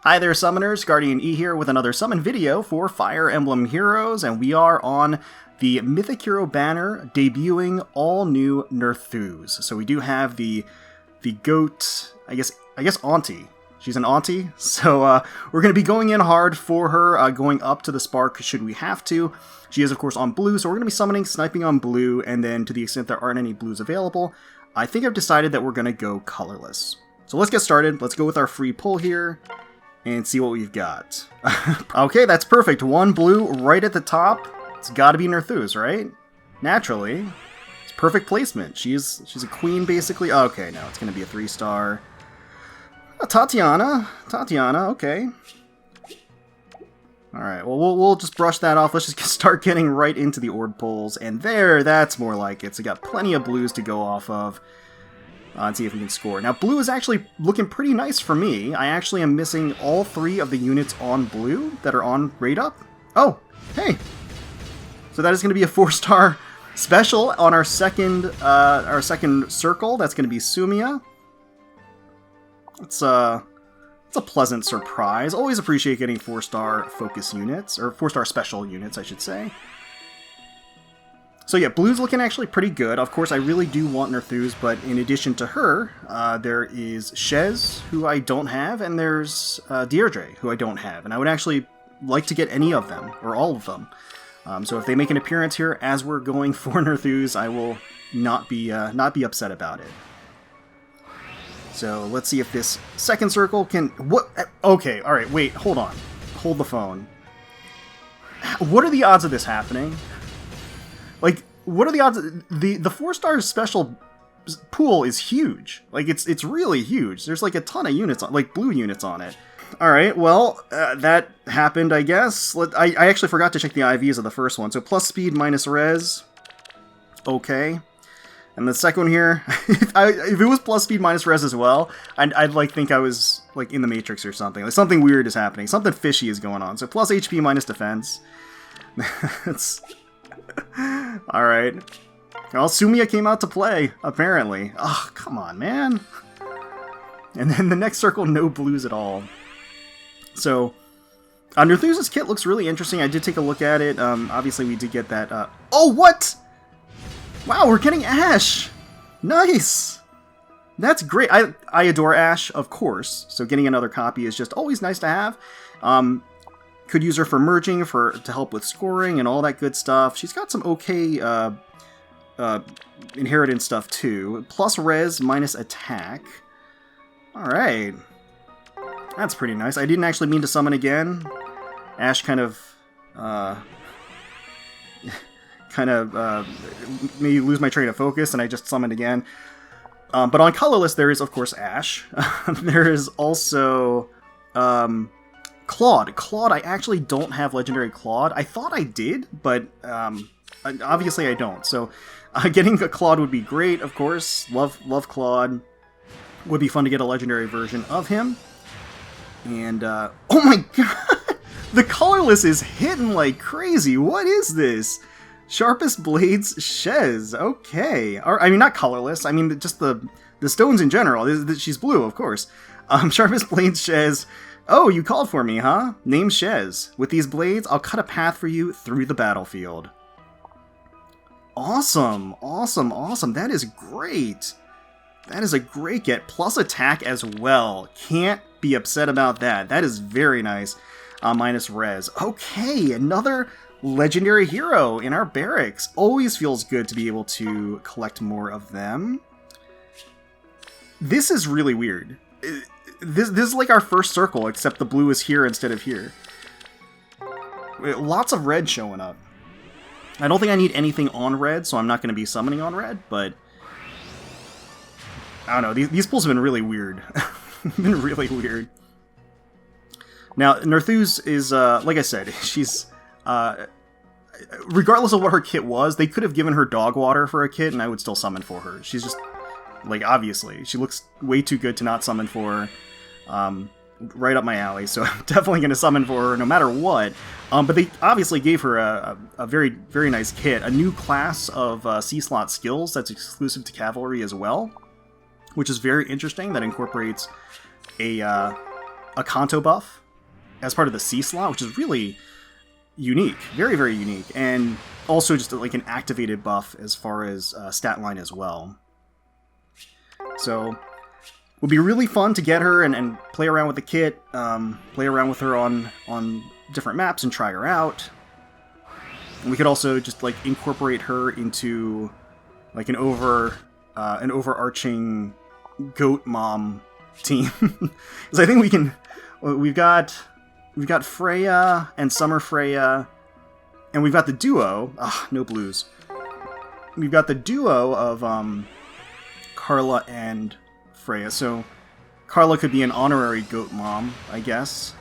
Hi there, summoners. GuardianE here with another summon video for Fire Emblem Heroes, and we are on the Mythic Hero banner debuting all new Nerthuz. So we do have the goat, I guess auntie. She's an auntie, so we're going to be going in hard for her, going up to the spark should we have to. She is, of course, on blue, so we're going to be summoning, sniping on blue, and then to the extent there aren't any blues available, I think I've decided that we're going to go colorless. So let's get started. Let's go with our free pull here and see what we've got. Okay, that's perfect. One blue right at the top. It's got to be Nerthuz, right? Naturally. It's perfect placement. She's a queen, basically. Okay, no, it's going to be a 3-star. Tatiana, okay. Alright, well, we'll just brush that off. Let's just start getting right into the orb pulls. And there, that's more like it. So we got plenty of blues to go off of. And see if we can score. Now, blue is actually looking pretty nice for me. I actually am missing all 3 of the units on blue that are on rate up. Oh, hey! So that is going to be a 4-star special on our second circle. That's going to be Sumia. It's a pleasant surprise. Always appreciate getting 4-star focus units, or 4-star special units, I should say. So yeah, blue's looking actually pretty good. Of course, I really do want Nerthuz, but in addition to her, there is Shez, who I don't have, and there's Deirdre, who I don't have. And I would actually like to get any of them, or all of them. So if they make an appearance here as we're going for Nerthuz, I will not be upset about it. So let's see if this second circle can... What? Okay, alright, wait, hold on. Hold the phone. What are the odds of this happening? Like, what are the odds? The 4-star special pool is huge. Like, it's really huge. There's like a ton of units, like blue units on it. All right, well, that happened, I guess. I actually forgot to check the IVs of the first one. So plus speed minus res. Okay. And the second one here, if it was plus speed minus res as well, I'd like think I was like in the Matrix or something. Like something weird is happening. Something fishy is going on. So plus HP minus defense. That's... Alright. Well, Sumia came out to play, apparently. Oh, come on, man. And then the next circle, no blues at all. So, Nerthuz's kit looks really interesting. I did take a look at it. Obviously, we did get that... Oh, what?! Wow, we're getting Ash! Nice! That's great. I adore Ash, of course. So getting another copy is just always nice to have. Could use her for merging, to help with scoring and all that good stuff. She's got some okay inheritance stuff too. Plus res, minus attack. Alright. That's pretty nice. I didn't actually mean to summon again. Ash kind of made me lose my train of focus and I just summoned again. But on Colorless there is, of course, Ash. There is also... Claude, I actually don't have Legendary Claude. I thought I did, but obviously I don't. So getting a Claude would be great, of course. Love Claude. Would be fun to get a Legendary version of him. And, oh my god! The Colorless is hitting like crazy! What is this? Sharpest Blades Shez. Okay. Or, I mean, not Colorless. I mean, just the stones in general. She's blue, of course. Sharpest Blades Shez. Oh, you called for me, huh? Name Shez. With these blades, I'll cut a path for you through the battlefield. Awesome, awesome, awesome. That is great. That is a great get. Plus attack as well. Can't be upset about that. That is very nice. Minus res. Okay, another legendary hero in our barracks. Always feels good to be able to collect more of them. This is really weird. This is like our first circle, except the blue is here instead of here. Lots of red showing up. I don't think I need anything on red, so I'm not going to be summoning on red, but... I don't know, these pulls have been really weird. Been really weird. Now, Nerthuz is, like I said, she's... regardless of what her kit was, they could have given her dog water for a kit, and I would still summon for her. She's just... Like, obviously. She looks way too good to not summon for her. Right up my alley, so I'm definitely going to summon for her no matter what. But they obviously gave her a very, very nice kit. A new class of C-slot skills that's exclusive to Cavalry as well. Which is very interesting. That incorporates a a Kanto buff as part of the C slot, which is really unique, very, very unique, and also just like an activated buff as far as stat line as well. So it would be really fun to get her and play around with the kit, play around with her on different maps and try her out. And we could also just like incorporate her into like an overarching goat mom team. Because I think we can. We've got Freya and Summer Freya, and we've got the duo. No blues. We've got the duo of Carla and Freya. So Carla could be an honorary goat mom, I guess.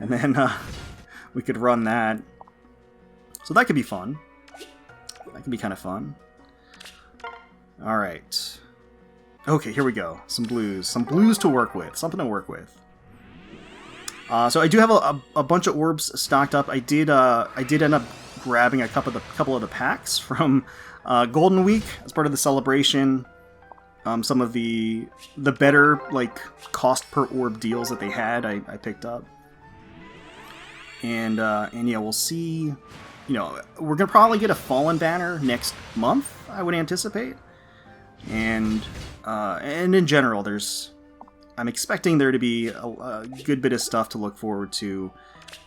And then we could run that. So that could be fun. That could be kind of fun. Alright. Okay, here we go. Some blues. Some blues to work with. Something to work with. So I do have a bunch of orbs stocked up. I did end up grabbing a couple of the packs from Golden Week as part of the celebration. Some of the better like cost per orb deals that they had, I picked up. And yeah, we'll see. You know, we're gonna probably get a Fallen banner next month, I would anticipate. And in general, I'm expecting there to be a good bit of stuff to look forward to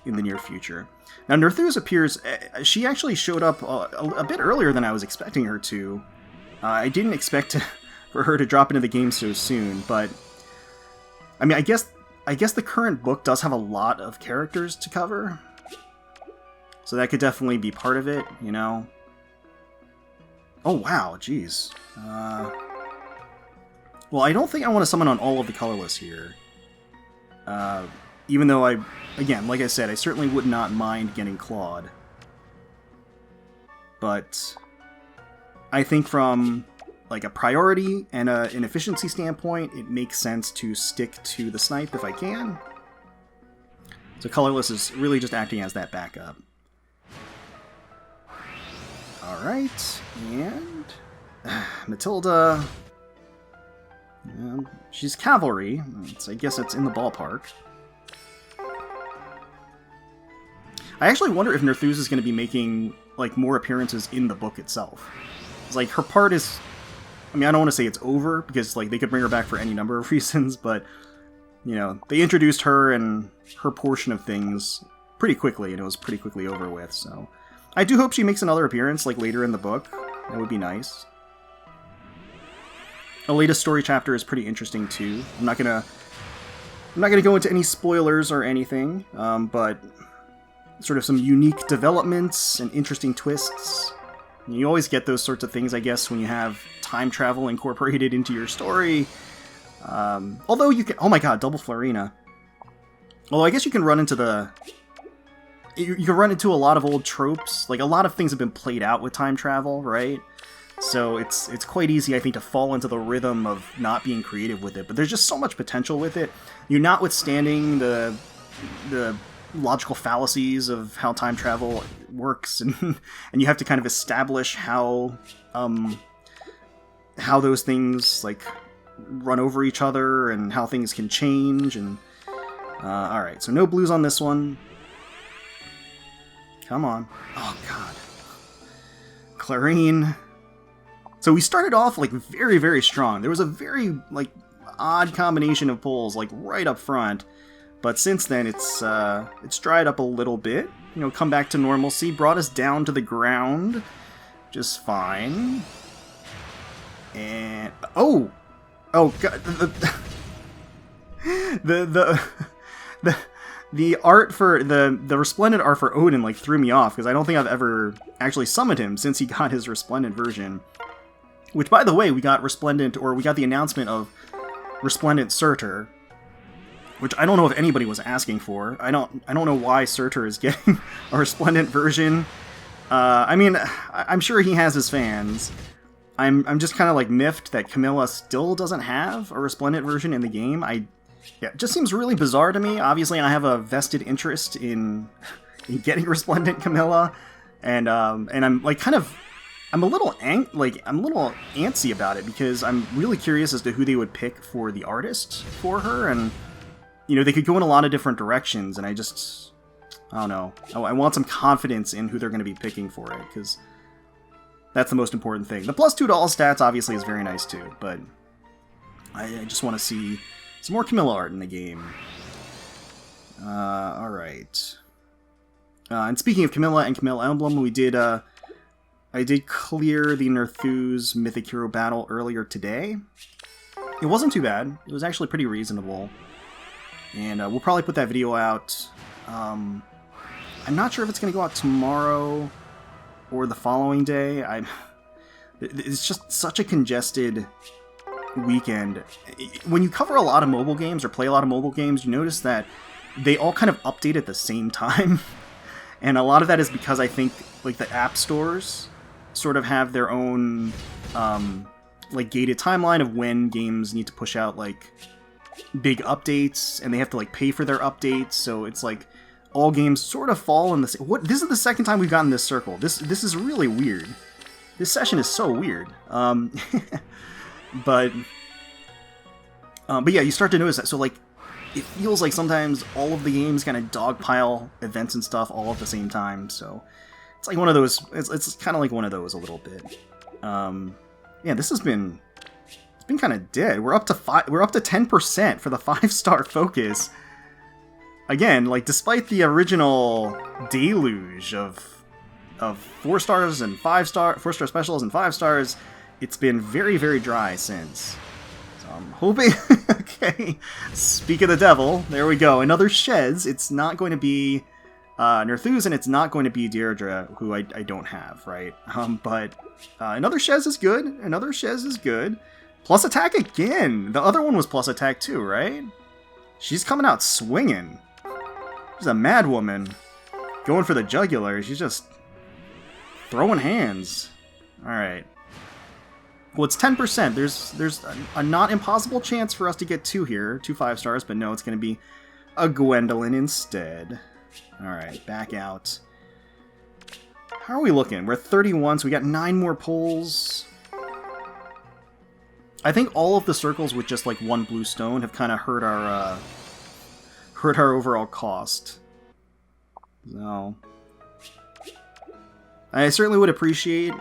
in the near future. Now, Nerthuz appears. She actually showed up a bit earlier than I was expecting her to. I didn't expect for her to drop into the game so soon, but I mean, I guess the current book does have a lot of characters to cover. So that could definitely be part of it, you know. Oh, wow, jeez. Well, I don't think I want to summon on all of the Colorless here. Even though again, like I said, I certainly would not mind getting Claude. But I think from like a priority and an efficiency standpoint, it makes sense to stick to the snipe if I can. So Colorless is really just acting as that backup. Alright, and Matilda, she's cavalry, so I guess it's in the ballpark. I actually wonder if Nerthuz is going to be making like more appearances in the book itself. It's like her part is, I mean, I don't want to say it's over, because like they could bring her back for any number of reasons, but you know, they introduced her and her portion of things pretty quickly, and it was pretty quickly over with, so I do hope she makes another appearance, like, later in the book. That would be nice. The latest story chapter is pretty interesting, too. I'm not gonna go into any spoilers or anything, but sort of some unique developments and interesting twists. You always get those sorts of things, I guess, when you have time travel incorporated into your story. Although you can... Oh my god, double Florina. Although I guess you can run into the... You can run into a lot of old tropes. Like, a lot of things have been played out with time travel, right? So it's quite easy, I think, to fall into the rhythm of not being creative with it. But there's just so much potential with it. You're notwithstanding the logical fallacies of how time travel works, and and you have to kind of establish how those things like run over each other and how things can change. And all right, so no blues on this one. Come on. Oh, God. Clarine. So we started off, like, very, very strong. There was a very, like, odd combination of pulls, like, right up front. But since then, it's dried up a little bit. You know, come back to normalcy. Brought us down to the ground. Just fine. And... Oh! Oh, God. The art for the Resplendent art for Odin like threw me off, because I don't think I've ever actually summoned him since he got his Resplendent version. Which, by the way, we got the announcement of Resplendent Surtur, which I don't know if anybody was asking for. I don't know why Surtur is getting a Resplendent version. I mean, I'm sure he has his fans. I'm just kind of like miffed that Camilla still doesn't have a Resplendent version in the game. Yeah, it just seems really bizarre to me. Obviously, I have a vested interest in getting Resplendent Camilla, and I'm like I'm a little antsy about it, because I'm really curious as to who they would pick for the artist for her, and you know, they could go in a lot of different directions, and I don't know. I want some confidence in who they're going to be picking for it, because that's the most important thing. The +2 to all stats obviously is very nice too, but I just want to see some more Camilla art in the game. Alright. And speaking of Camilla and Camilla Emblem, I did clear the Nerthuz Mythic Hero battle earlier today. It wasn't too bad. It was actually pretty reasonable. And we'll probably put that video out. I'm not sure if it's going to go out tomorrow or the following day. It's just such a congested weekend. When you cover a lot of mobile games or play a lot of mobile games, you notice that they all kind of update at the same time. And a lot of that is because I think like the app stores sort of have their own like gated timeline of when games need to push out like big updates, and they have to like pay for their updates. So it's like all games sort of fall in the same. This is the second time we've gotten this circle. This is really weird. This session is so weird. But yeah, you start to notice that. So like, it feels like sometimes all of the games kind of dogpile events and stuff all at the same time. So it's like one of those. It's kind of like one of those a little bit. Yeah, this has been. It's been kind of dead. We're up to 10% for the 5-star focus. Again, like despite the original deluge of 4 stars and 4-star specials and 5 stars, it's been very, very dry since. So I'm hoping. Okay, speak of the devil. There we go. Another Shez. It's not going to be Nerthuz, and it's not going to be Deirdre, who I don't have, right? But another Shez is good. Another Shez is good. Plus attack again. The other one was plus attack too, right? She's coming out swinging. She's a mad woman. Going for the jugular. She's just throwing hands. Alright. Well, it's 10%. There's a not impossible chance for us to get 2 here. 2 5-stars, but no, it's going to be a Gwendolyn instead. Alright, back out. How are we looking? We're at 31, so we got 9 more pulls. I think all of the circles with just like 1 blue stone have kind of hurt our overall cost. So I certainly would appreciate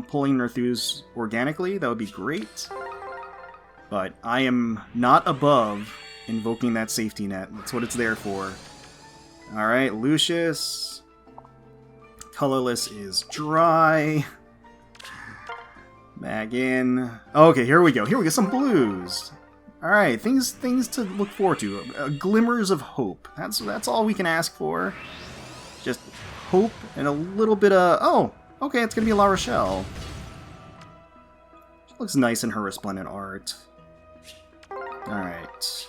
pulling Nerthuz organically. That would be great. But I am not above invoking that safety net. That's what it's there for. Alright, Lucius. Colorless is dry. Back in. Okay, here we go. Here we go. Some blues. Alright, things to look forward to. Glimmers of hope. That's all we can ask for. Just hope and a little bit of... Oh, okay, it's going to be La Rochelle. She looks nice in her resplendent art. Alright.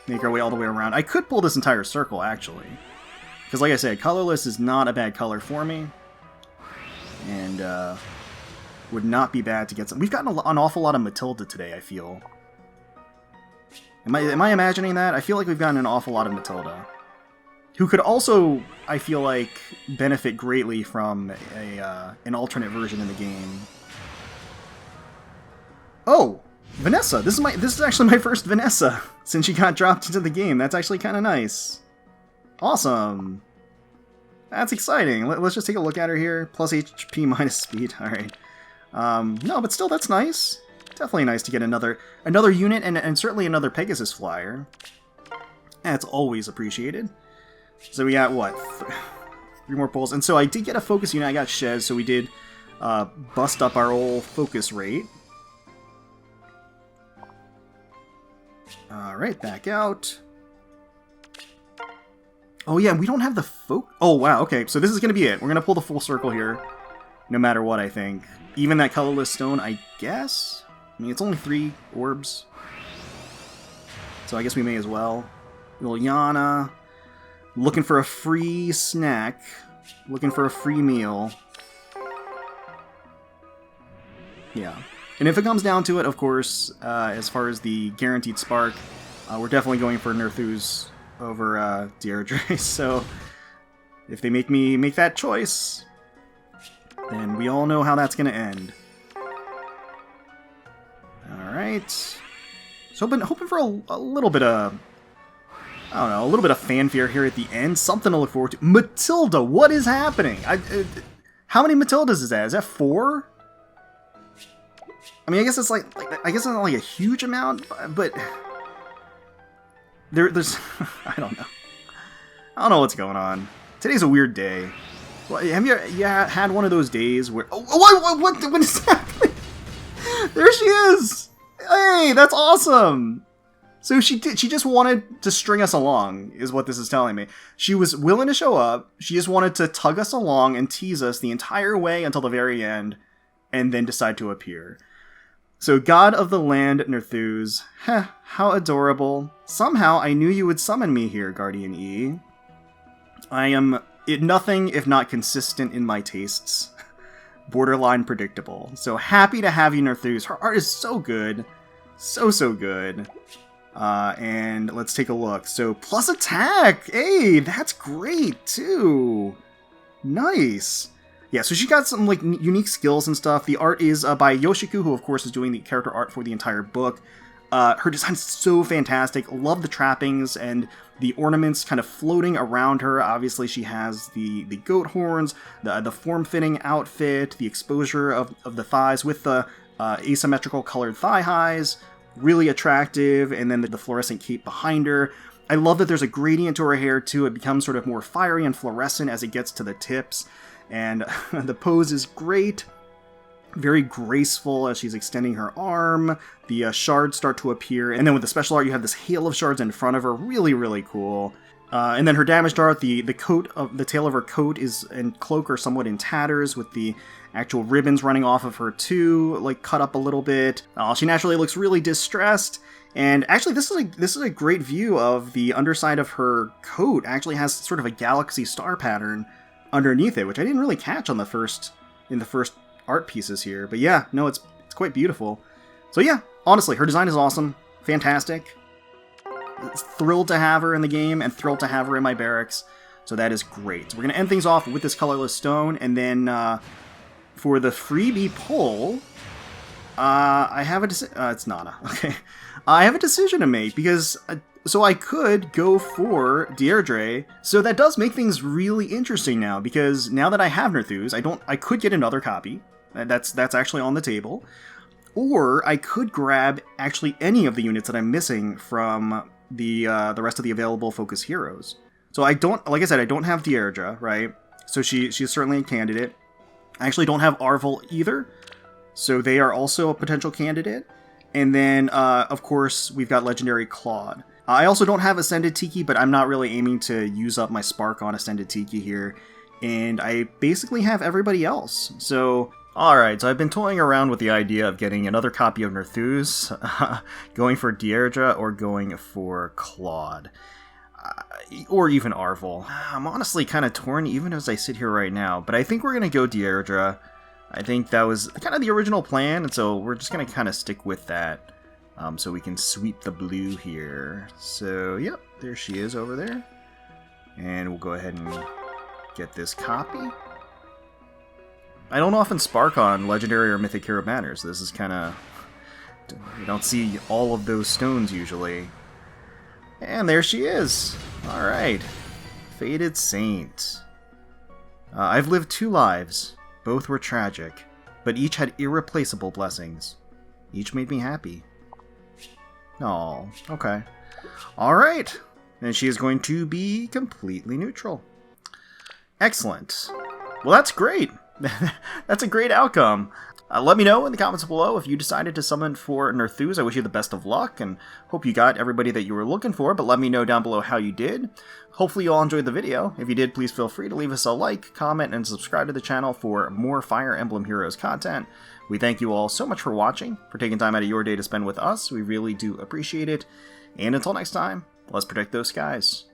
Make our way all the way around. I could pull this entire circle, actually. Because like I said, colorless is not a bad color for me. And, would not be bad to get some... We've gotten an awful lot of Matilda today, I feel. Am I imagining that? I feel like we've gotten an awful lot of Matilda. Who could also, I feel like, benefit greatly from an alternate version in the game. Oh! Vanessa! This is actually my first Vanessa since she got dropped into the game. That's actually kind of nice. Awesome! That's exciting. Let's just take a look at her here. Plus HP minus speed. Alright. No, but still, that's nice. Definitely nice to get another unit and certainly another Pegasus flyer. That's always appreciated. So we got, what, 3 more pulls. And so I did get a focus unit. I got Shez, so we did bust up our old focus rate. Alright, back out. Oh yeah, we don't have the Oh wow, okay, so this is going to be it. We're going to pull the full circle here, no matter what, I think. Even that colorless stone, I guess? I mean, it's only 3 orbs. So I guess we may as well. Liliana. Looking for a free snack. Looking for a free meal. Yeah. And if it comes down to it, of course, as far as the guaranteed spark, we're definitely going for Nerthuz over Deirdre. So if they make me make that choice, then we all know how that's going to end. Alright. So hoping for a little bit of I don't know, a little bit of fanfare here at the end. Something to look forward to. Matilda, what is happening? How many Matildas is that? Is that 4? I mean, I guess it's I guess it's not like a huge amount, but there's I don't know. I don't know what's going on. Today's a weird day. Well, have you had one of those days where what is happening? There she is. Hey, that's awesome. So she just wanted to string us along, is what this is telling me. She was willing to show up. She just wanted to tug us along and tease us the entire way until the very end, and then decide to appear. So, God of the Land, Nerthuz. Heh, how adorable. Somehow I knew you would summon me here, GuardianE. I am nothing if not consistent in my tastes. Borderline predictable. So happy to have you, Nerthuz. Her art is so good. So good. And let's take a look. So, plus attack! Hey, that's great, too! Nice! Yeah, so she got some, like, unique skills and stuff. The art is by Yoshiku, who, of course, is doing the character art for the entire book. Her design's so fantastic. Love the trappings and the ornaments kind of floating around her. Obviously, she has the goat horns, the form-fitting outfit, the exposure of the thighs with the asymmetrical colored thigh highs. Really attractive, and then the fluorescent cape behind her. I love that there's a gradient to her hair, too. It becomes sort of more fiery and fluorescent as it gets to the tips. And the pose is great. Very graceful as she's extending her arm. The shards start to appear. And then with the special art, you have this hail of shards in front of her. Really cool. And then her damaged art, the tail of her coat and cloak are somewhat in tatters, with the actual ribbons running off of her too, like cut up a little bit. She naturally looks really distressed. And actually, this is a great view of the underside of her coat. Actually has sort of a galaxy star pattern underneath it, which I didn't really catch in the first art pieces here. But yeah, no, it's quite beautiful. So yeah, honestly, her design is awesome, fantastic. Thrilled to have her in the game and thrilled to have her in my barracks. So that is great. So we're going to end things off with this colorless stone, and then for the freebie pull, I have a decision. It's Nana. Okay, I have a decision to make because so I could go for Deirdre. So that does make things really interesting now, because now that I have Nerthuz, I could get another copy. That's actually on the table, or I could grab actually any of the units that I'm missing from the rest of the available Focus Heroes. So I don't, like I said, I don't have Deirdre, right? So she's certainly a candidate. I actually don't have Arvel either, so they are also a potential candidate. And then, of course, we've got Legendary Claude. I also don't have Ascended Tiki, but I'm not really aiming to use up my Spark on Ascended Tiki here. And I basically have everybody else. So, alright, so I've been toying around with the idea of getting another copy of Nerthuz, going for Deirdre, or going for Claude. Or even Arvel. I'm honestly kind of torn even as I sit here right now, but I think we're going to go Deirdre. I think that was kind of the original plan, and so we're just going to kind of stick with that, so we can sweep the blue here. So, yep, there she is over there. And we'll go ahead and get this copy. I don't often spark on Legendary or Mythic Hero banners. This is kind of... You don't see all of those stones usually. And there she is. Alright. Fated Saint. I've lived 2 lives. Both were tragic, but each had irreplaceable blessings. Each made me happy. Oh, okay. Alright. And she is going to be completely neutral. Excellent. Well, that's great. That's a great outcome. Let me know in the comments below if you decided to summon for Nerthuz. I wish you the best of luck, and hope you got everybody that you were looking for, but let me know down below how you did. Hopefully you all enjoyed the video. If you did, please feel free to leave us a like, comment, and subscribe to the channel for more Fire Emblem Heroes content. We thank you all so much for watching, for taking time out of your day to spend with us. We really do appreciate it. And until next time, let's protect those skies.